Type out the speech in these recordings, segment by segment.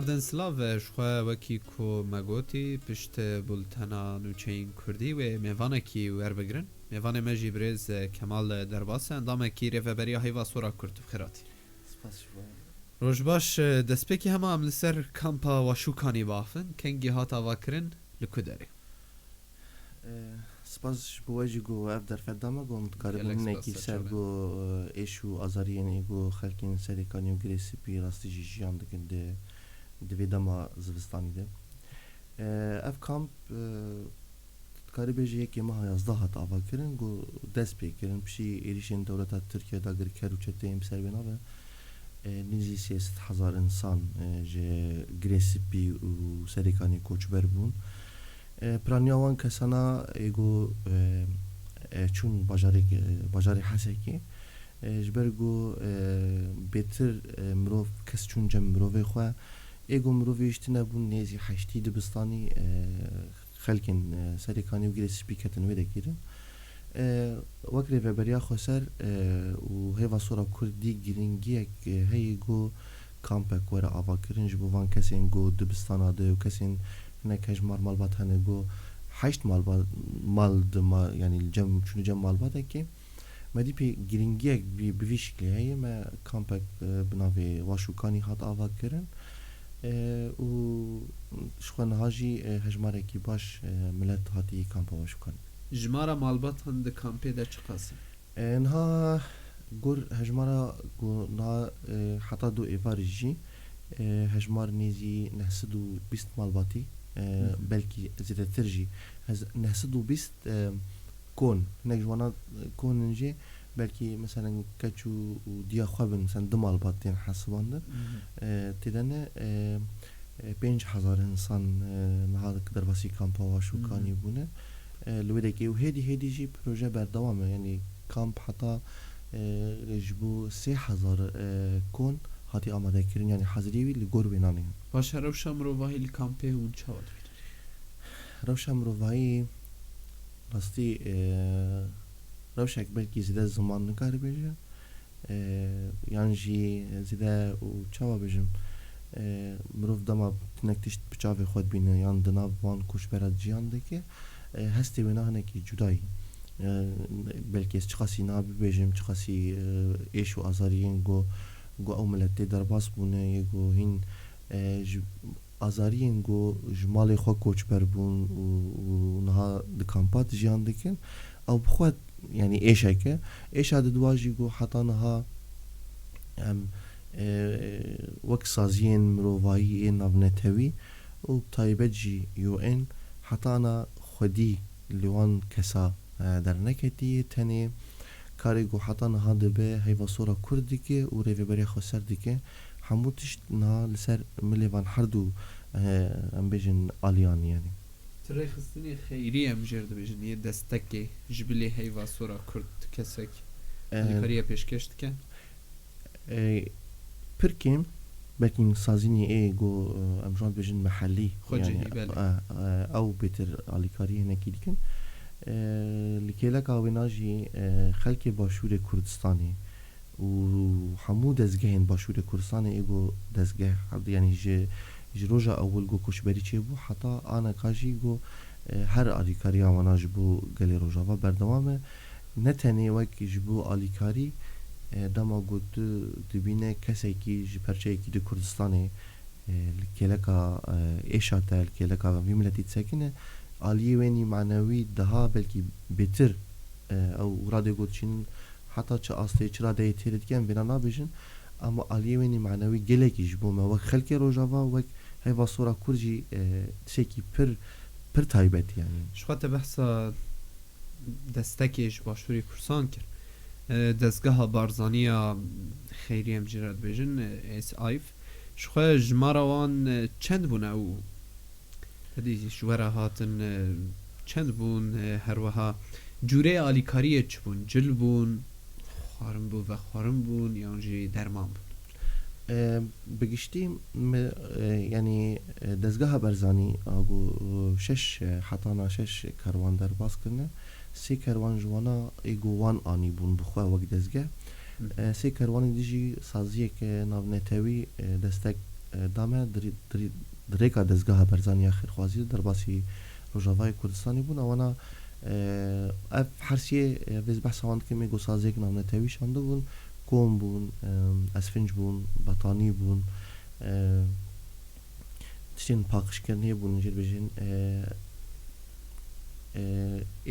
Gardin Slav şxwe wekî ku me gotî pişt bultena nûçeyên Kurdî wê mêvanekî werbigirin. Mêvanê me jî birêz Kemal Derbas e endamekî rêveberiya heyva sora Kurd xêratî. Rojbaş destpêkî hema em li ser kampa Waşûkanî bafin kengî hat avakirin li ku derê. Spas ji bo we jî got ev derfetdama got dikaribû nekî ser got êş û azariyên ê got xelkên Serêkanî û Girêsipî rastî jî jiyan dikin di vê dema zivistanî de. Ev kamp dikarî bêje yekê meha 11 hat avakirin got dest pê kirin piştî êrişên dewleta Tirkiye da girker û çeteyên bi ser vê nave nîzî 300,000 insan ji Girêsipî û Serêkanî koçber bûn. Planiya wan kesana ego çûn bajarê Hesekê ji ber got bêtir mirov kes çûn cem mirovê xwe ego mirovê jî tune bûn nêzî heştî dibistanî xelkên Serêkanî û Girêsipî ketin wê de kirin. Wek rêveberiya xweser û hêva sora Kurdî giringiyek heye got kampek were avakirin ji bo van kesên got dibistana de û kesên hinek hejmar malbat hene got 8 mal yani cem malbateke me dîpê giringiyek bi vî şiklê heye me kampek bi navê Waşûkanî hat avakirin û ji xwe niha jî hejmarekî baş millet hatiye kampa Waşûkanî. Jmara malbatan di kampê de çi qas e? Niha gur hejmara got niha heta du êvarî jî hejmar nêzî 920 malbatî belkî zêdetir jî 920 kon hinek ji wana konin jê belkî mesela keç û diya xwe bin sen 2 malbat tên hesibandin têde ne 5,000 insan niha derbasî kampa Waşûkanî bûne li wê dekê û hêdî jî proje berdewam e yani kamp heta ji bo 3,000 kon hatî amadekirin yani hezirî wî li gor wênan e. Baş rewşa mirovahî li kampê hûn çawa dibînin? Rewşa mirovahî rastî rewşek belkî zêde ziman nikaribêje yan jî zêde û çawa bêjim mirov dema tinek tişt bi çavê xwe dibîne yan di nav van koçbera ciyan dike hestê wê ne hinekî cuda ye. Belkî ez çi qasî nabibêjim çi qasî êş û azariyên got ew millet tê derbas bûne yê got hîn ji azariyên got ji malê xwe koçber bûn û niha di kampa jiyan dikin ew bi xwe yani êşek e êşa di duwa jî got heta niha em wek saziyên mirovahî ên navnetewî û taybet jî UN heta na xwedî li wan kesa derneketiye tenê karê got heta niha dibe heyva sora Kurd dike û rêveberiya xwe ser dike hemû tişt niha li ser milê van her du em bêjin aliyan yani. Ti rêxistinê xeyrî em jêr dibêjin yê destekê ji bilê heyva sora Kurd kesek alîkariya pêşkêş dike? Pirkêm belkî sazînê ê got em jan bêjin mehellî Xwecihî ew bêtir alîkarî hinekî dikin li kêleka wê na jî xelkê Başûrê Kurdistanê û hemû dezgehên Başûrê Kurdistanê ê got dezgeh yani ji roja ewil got koçberî çêbû heta aneka jî got her alîkariya wana ji bo gelê Rojava berdewam e ne tenê wek ji bo alîkarî dema got tu dibîne kesekî ji perçeyekî di Kurdistanê li kêleka êşa te li kêleka vî milletî disekine aliyê wênî manewî daha belkî bêtir ew radê got çînin heta çi astê çi radeyê têrê dikin vêna nabêjin ama aliyê wênî manewî gelekî ji bo me wek xelkê Rojava wek heyva sora Kurd jî tişekî pir taybet yani. Ji xwe te behsa destekê ji Başûrê Kurdistan kir. Dezgeha barzaniya xeyrî em jî re dibêjin SAIF ji xwe jmara wan çend bûn ew hedî ji were hatin çend bûn herweha cûrê alîkariyê çi bûn cil bûn xwarin bû vexwarin bûn yan jî derman bûn? Bi giştî yani dezgeha berzanî got 6 hetana 6 kerwan derbas kirine 3 kerwan ji wana ê got wan anî bûn bi xwe wek dezgeh 3 kerwanê dî jî saziyek navnetewî destek دامه درێکا دەستگاها بەرزانیا خێرخوازی دەرباسی ڕۆژاوای کوردستانی بوون ئەوەنا ئەف هەرسیێ vêz behsa wan dikim êgo saziyek navnetewî şandî bûn kom bûn esfinc bûn betanî bûn tiştên paqişkiriniyê bûn jê dibêjin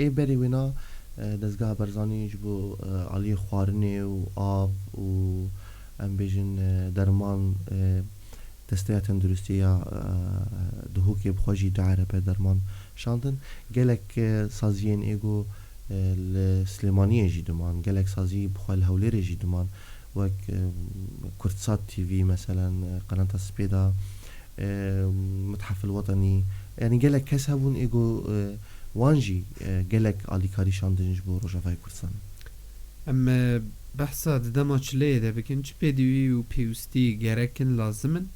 ê berê wêna dezgaha berzanî ji bo aliyê xwarinê û av û em bêjin derman desteya tenduristiya dihokê bixwe jî di Erebê derman şandin gelek saziyên êgo li Silêmaniyê jî diman gelek sazî bixwe li Hewlêrê jî diman wek Kurdsat TV meselen qenata Spêda Methefil Wetanî yani gelek kes hebûn êgo wan jî gelek alîkarî şandin ji bo Rojavayê Kurdistanê. Em behsa di dema çileyê de bikin çi pêdivî û pêwîstî gerekin lazimin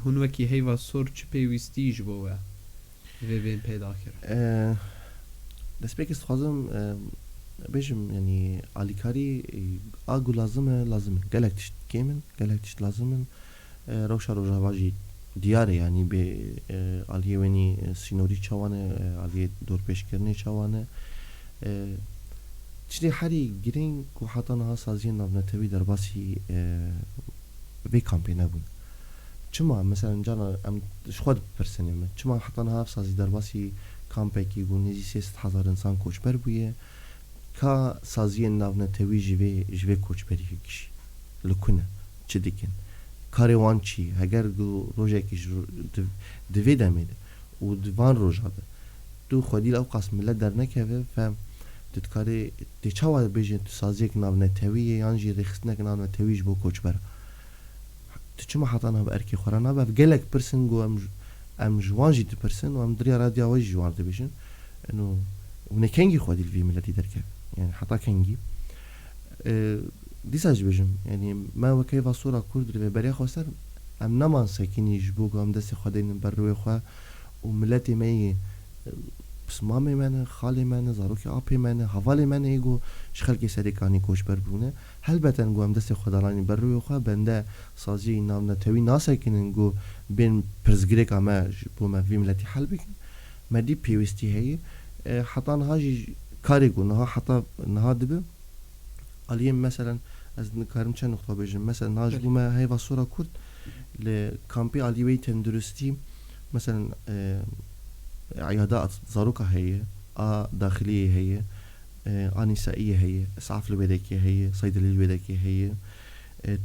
hûn wekî heyva sor çi pêwîstî ji bo we vê bên pêda kirin destpêkê dixwazim bêjim yanî alîkarî a ku lazim e gelek tişt kêm in gelek tişt lazim in rewşa Rojava jî diyar e yanî bê aliyê wenî sînorî çawan e aliyê dorpêşkirinê çawan e tiştê herî girîng ku heta niha saziyên navnetewî derbasî vê kampê nebûn çima mesela cana em ji xwe dipirsinê min çima heta niha sazî derbasî kampekî ku nêzî 300,000 insan koçber bûye ka saziyên navnetewî ji vê koçberî kişî li ku ne çi dikin karê wan çi heger ku rojekî di vê demê de û di van roja de tu xwedî ew qas millet dernekeve fem tu dikarî tê çawa bêjin tu saziyek navnetewî yê yan jî rêxistinek navnetewî ji bo koçber tu çima heta niha bi erkê xwe re nabe gelek pirsin ku em ji wan jî dipirsin û em diriya radiya we jî wan dibêjin hûn ê kengî xwedî li vî milletî derkeve yani heta kengî dîsa jî bêjim yani me wek heyva sora Kurd li vê beriya xwe ser em neman sekinî ji bo ku em destê xwe dênin ber rûyê xwe û milletê me yê pismamê me ne xalê me ne zarokê apê me ne hevalê me ne êgo ji xelkê serêkanî koçber bûne helbeten ku em destê xwe dalanîn ber rûyê xwe bende saziyê navnetewî nasekinin ku bên pirsgirêka me ji bo me vî milletî hel bikin me dî pêwîstî heye heta niha jî karê ku niha heta niha dibe aliyê meselen ez nikarim çend nuqta bêjim mesela niha ji bo me heyva sora Kurd li kampê aliyê tenduristî meselen عيادة زاروكا هي داخلية هي نسائية هي إسعاف البدكية هي صيدلية البدكية هي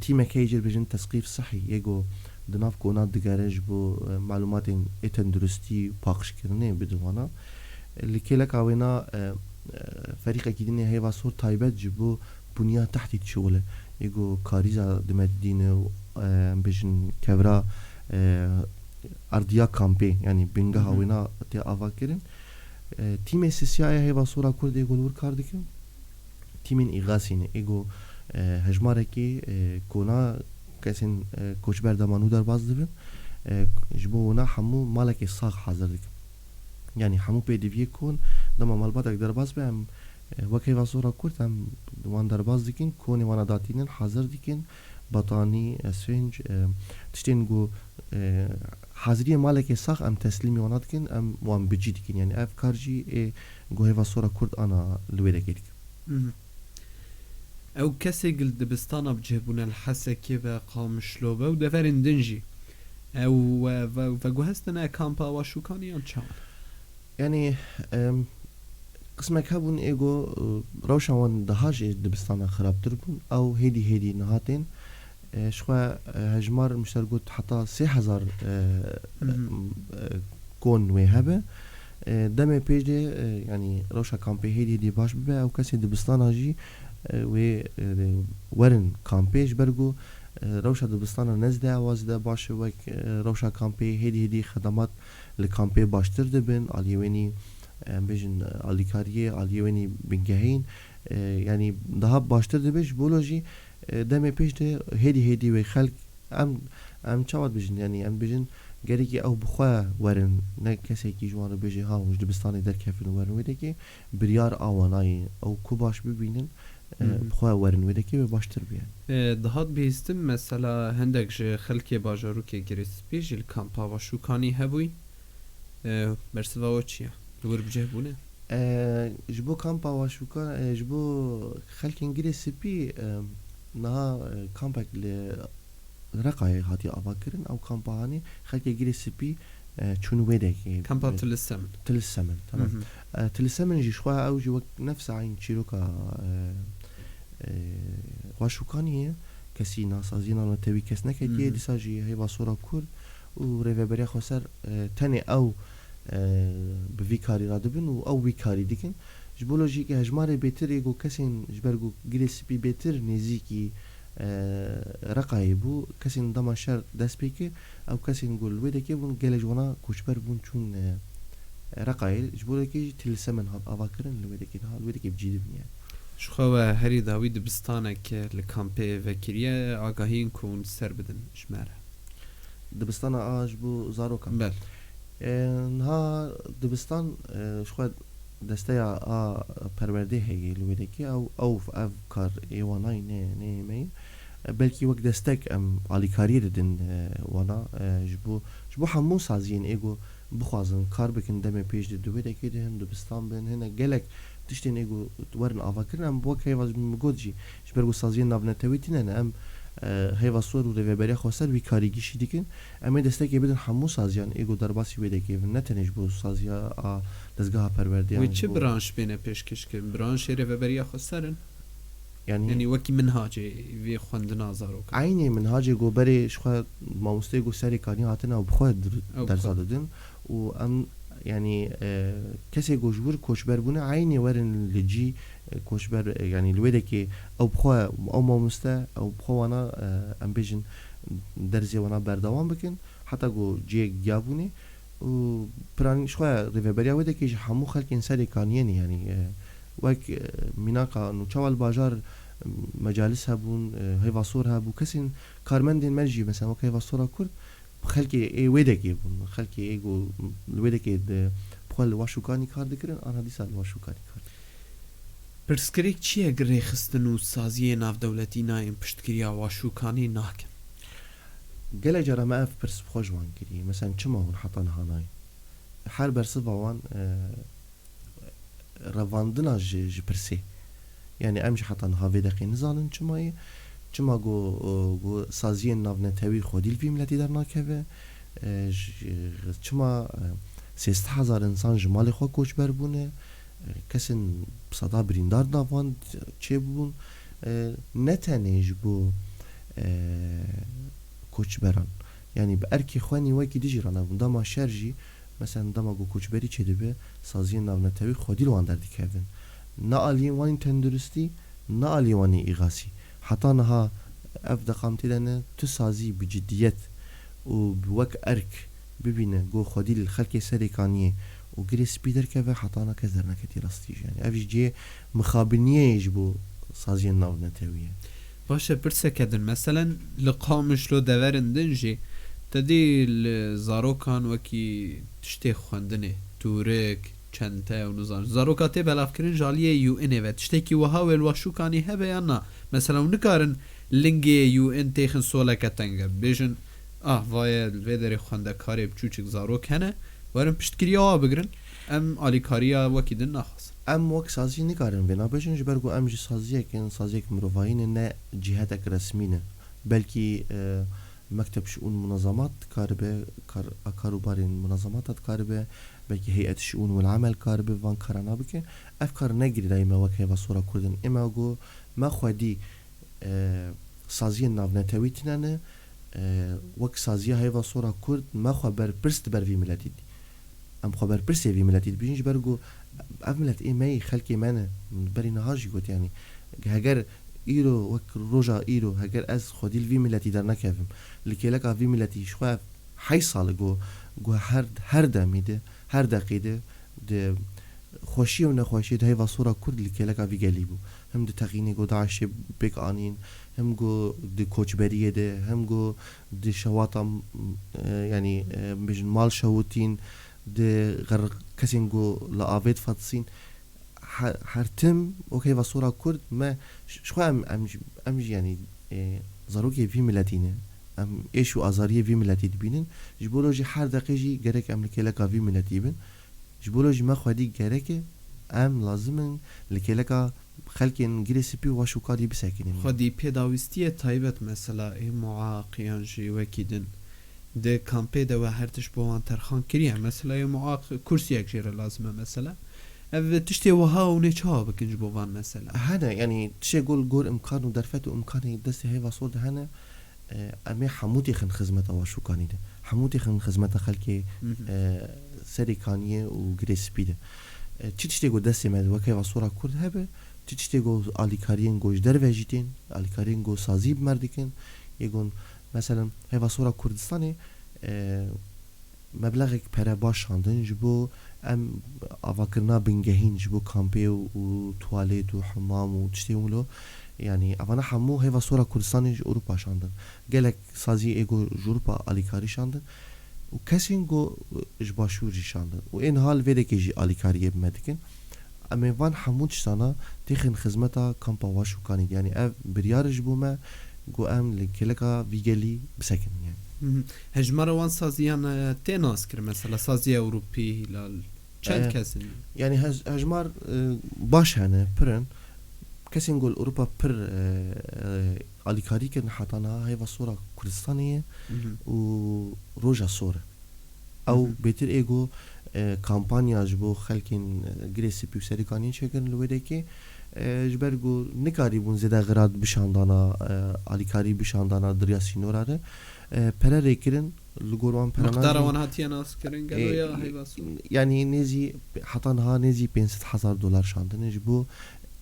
تيمك هيجر بجن تثقيف صحي يجو دناف كونات دقارج بو معلومات تندرستي باقش كرني بدوانا اللي كيلك عوينا فريق أكيديني هي وصور تايبات جبو بنية تحت شغله يجو كاريزا دمدينه بجن كبرا اردیا کامپی یعنی بینگه هاوینا تی آوا کردن تیم سیاسی هیوا سورا کرد ایگو نور کار دکن تیمین ایغاسینه ایگو هجماره کی کونا کسین کوچبر دمانو در باز دبن جبونا همو مالک ساق حاضر دکن یعنی همو پیدویه کن دما مالباتک در باز بهم وکی هیوا سورا کرد هم وان در باز دکن کونی وانا داتینن حاضر دکن بطانی اسفنج تشتین گو حاضریه مالک ساق ام تسلیمی وانا دکن ام وان بجی دکن یعنی اف کارجی گو هیوا سورا کرد انا لویده گیرک او کسی گل دبستانا بجهبون الحسكي و قامشلوبه و دفرین دنجی او و گو هستن کامپا و شوکانیان چان یعنی قسمك هبون ایگو روشان دهاج دبستانا خرابتر بون او هیدی نهاتین شخوا هجمار مشتر قلت حتى 3,000 كون وهبه دم پیج يعني روشا کامپی هیدی باش ببه او کسی دبستانا جی و ورن کامپیش برگو روشا دبستانا نزده آواز ده باشه و روشا کامپی هیدی خدمات لکامپی باشتر دبن آلیوینی بيجن آلیکاریه آلیوینی بنگهین يعني daha baştır demiş biyoloji deme peşte hedi ve halk am çavat bejin yani am bejin gereki ew bixwe werin ne kesekî ji wan re bêje ha hûn ji dibistanê derkevin û werin wê de ki biryar awanayê ew ku baş bibînin بخوا ورن ودکی به باشتر بیان دهات بیستم مثلا هندک جه خلکی باجارو که گریسپی جل کامپا و شوکانی هبوی برسوا و چیه دور بجه بونه جبو کامپا و شوکان جبو خلک گریسپی نه کامپاک رقای هاتی آوا کرن او کامپا هانی خلک گریسپی چون ودکی کامپا تلسمن تمام تلسمن جي شخوا او جي نفس عين تشيروكا واشوكانية كسي ناسازينا نتوي كس نكديه ديساجي هي باصورة كور و ريفابريا خسر تاني او بفيكاري رادبن و او ويكاري ديكن جبولوجي كي هجماري بيتر يگو كسين جبرگو گريسبي بيتر نزيكي رقای بو کسی ندام شر دست بیکه او کسی نقول ویده که بون گله جوانا کوچبر بون چون رقای جبوره که تلسمن هاد آوا کرن لویده که حال ویده که بجیده بنیان شو خواه هری داوی دبستانه که لکامپه وکریه آگاهین کون سر بدن شماره دبستان آج بو زارو کم بل نها دبستان شو خواه دسته پرورده هی لویده که او کار ایوانای نه می بلکی وقت دستک آلیکاری دادن وانا جبو همون سازین ایگو بخوازن کار بکن دم پیش دوی دکی دهن دبستان بین هنه گلک تشتین ایگو ورن آوا کرن ام بوک هیواز مگود جی جبرگو سازین نافنتویتین ام هیواسور و ریوبری خواسر وی کاریگیشی دیکن اما دستکی بدن همون سازیان ایگو درباسی وی دکی و نتنش بو سازیا دزگاه پروردیان وی چه برانش بینه پیشکش کرن برانش ریوبری خواسرن يعني وكي منهاجي في خوندنا زاروك عيني منهاجي جو بري شخوا ماموستي جو ساري كاني هاتنا وبخوا درزادن و ام يعني كسي جو جبر كوشبر بونه عيني ورن لجي كوشبر يعني الويدكي او بخوا او ماموستا او بخوا وانا ام بيجن درزي وانا بردوام بكن حتى جو جي جابوني و بران شخوا ريفبريا ويدكي همو خلق ساري كانيني يعني وك مناقا انه چوال باجار مجالس هبون هيفاسور هبو كسين كارمندين مرجي مثلا وك هيفاسورا كرد خلقي اي ويدكي بون خلقي ايغو الويدكي بخوال واشوكاني كار دكرن انا ديسا الواشوكاني كار برسكريك چيه گري خستن و سازيه ناف دولتي نايم پشتگريا واشوكاني ناكن گله جرا ما اف برس بخوجوان كري مثلا چما هون حطان هاناي حال برسفا وان رواندنا جي برسي يعني امش حتى نهاوي دقي نزانن چما گو سازين نافنتوي خودي الفيلم التي درنا كذا چما 3000 انسان جمالي خو کوچ بربونه کسن صدا بریندار نافان چه بون نتنج بو کوچ بران يعني بأركي خواني وكي ديجرانا دما شرجي مثلا دما گو کوچ بری چه دبه سازين نافنتوي خودي لوان در ديكافن نقالين واني تندرستي نقالي واني إغاسي حتى نها أفدا قامتي لنا تسازي بجدية وبوك أرك ببينه جو خدي الخلق سريكانية وجريس بيدر كذا حطانا كذرنا كتير استيج يعني أفيش جي مخابنية يجبو سازي النافنة توية باشا برسا كدن مثلا لقامش لو دورن دنجي تدي الزاروكان وكي تشتي خواندنه تورك چنته و نزان زاروکاتی بلاف کرن جالیه یو ان و تشتکی وها ول واشوکانی هبه یا نه مثلا نکارن لینگ یو ان تخن سولکتنگ بیژن وای ودری خونده کاری بچوچک زاروک هنه ورن پشتگیریا بگرن ام آلیکاریا وکیدن نخواست ام وک سازی نکارن بنا بیژن جبرگو ام جی سازیه کن سازیه که مروفاین نه جهتک رسمینه بلکی مكتب شؤون منظمات كاربه كاروبارين منظمات كاربه بلكي هيئة الشؤون والعمل كاربه وان كارانا بكن أفكار نجري دايما وكي بصورة كردن إما جو ما خودي سازين نافنتوي تنانه وك سازيه هاي بصورة كرد ما خبر برست بر في ملتي أم خبر برست في ملتي بيجيش برجو أفملت إيه ماي خلكي مانا بري نهاجي قلت يعني هجر إيرو وك روجا إيرو هجر أز خدي الفي ملتي در نكافم لكي لك في ملتي شوف حي صال جو هر دميده هر دقيقة ده خوشي ونخوشي ده هي وصورة كرد لكي لك في جاليبو هم ده تغيني جو داعش بيك آنين هم جو ده كوچ بريه ده هم جو ده شواطم يعني بيجن مال شوتين ده غير كسين جو لآفيد فاتسين هر تم اوکی و صورا کرد ما شو ام يعني ضروري في ملتينه ام ايش وازاريه في ملتي دبينن جبولوجي هر دقيقه جرك امريكا لك في ملتي بن جبولوجي ما خدي جرك ام لازم لك خلق انجليزي بي واشو كادي بساكنين خدي بيداويستيه تايبت مثلا اي معاقيان جي وكيدن ده كامبي ده هرتش بوان ترخان كريا مثلا اي معاق كرسي اكجير لازمه مثلا اف تشتي وها ونيچها بكنج بوان مثلا هذا يعني تشي قول جور امكانه درفته امكانه دسي هي وصول هنا امي حموتي خن خدمته واشو كاني ده حموتي خن خدمته خلقي سريكانيه وجريسبي ده تشتي قول دسي مد وكي وصوره كرد هبه تشتي قول اليكارين گوش دروجيتين اليكارين گو سازيب مردكن يقول مثلا هي وصوره كردستاني مبلغ پره باشاندن جبو ام افاكرنا بنجهين جبو كامبي و تواليت و حمام و تشتي ولو يعني افانا حمو هي وصوره كردستاني اوروبا شاندن گلك سازي ايگو جوروبا اليكاري شاندن و كسين گو جباشوري شاندن و ان حال ويدكي جي اليكاري بمدكن اما وان حمو تشتانا تخن خدمتا كامبا واشو كاني يعني اف بريار جبو ما گو ام لكلكا فيجلي بسكن يعني هجمره وان سازيان تناس كر مثلا سازي اوروبي لال چند كسن يعني هجمار باش هنه پرن کسی نقول اوروبا پر اليكاري كن حطانا هي وصورة كردستانية و روجا صورة او بيتر ايجو كامبانيا جبو خلكين جريسي بيوسريكانين شكرن لويدكي جبرگو نکاری بون زده غراد بشاندانا اليكاري بشاندانا دريا سينوراره پره ریکرن لگوروان پراناجی مقدار وان هاتيا ناس كرن قالوا يا هي وصورة يعني نيزي حطانها نيزي $500 شاندن جبو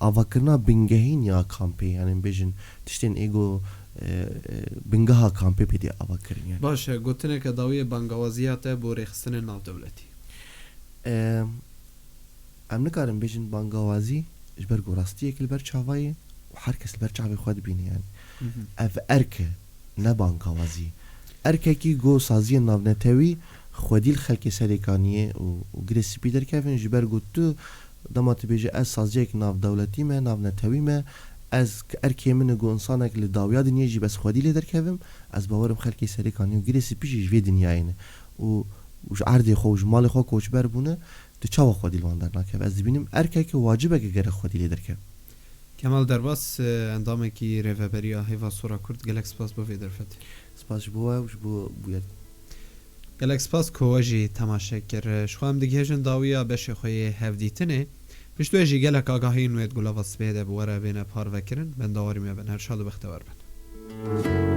avakarna bingehin ya kampi yani bejin tişten ego bingaha kampi pedi avakirin yani. باشه گوتنه که داوی بانگوازیات بو رخصتن ناو دولتی ام نکارم بجن بانگوازی جبرگو راستیه که البر چاوایی و هر کس البر چاوی خود بینی yani اف ارکه نه بانگوازی ارکه کی گو سازی ناو نتوی خودیل خلکی سریکانیه و گریسی پیدر کفن جبرگو تو دمات بيجي از سازيك ناف دولتي ما ناف نتوي ما از اركي من جو انسانك لداويا دنيا جي بس خودي لي دركفم از باورم خلكي سريكاني وجريسي بيجي جوي دنياين و وش عردي خوج مال خو کوچ بربونه تو چاو خودي لواندر ناكف از بينم اركي واجبه گره خودي لي دركف كمال درباس اندامكي ريفابريا هيفا صورة كرد جالكس باس بو فيدرفت سپاس بو وش بو بويد گالکس پاس کوجی تماشا کر شو هم دیگه جن داویا بش خوی هفدیتنه پشتو جی گلک آگاهی نوید گلا واسبه ده بوره بین پار وکرن بن داوری می بن هر شاد و بختور بن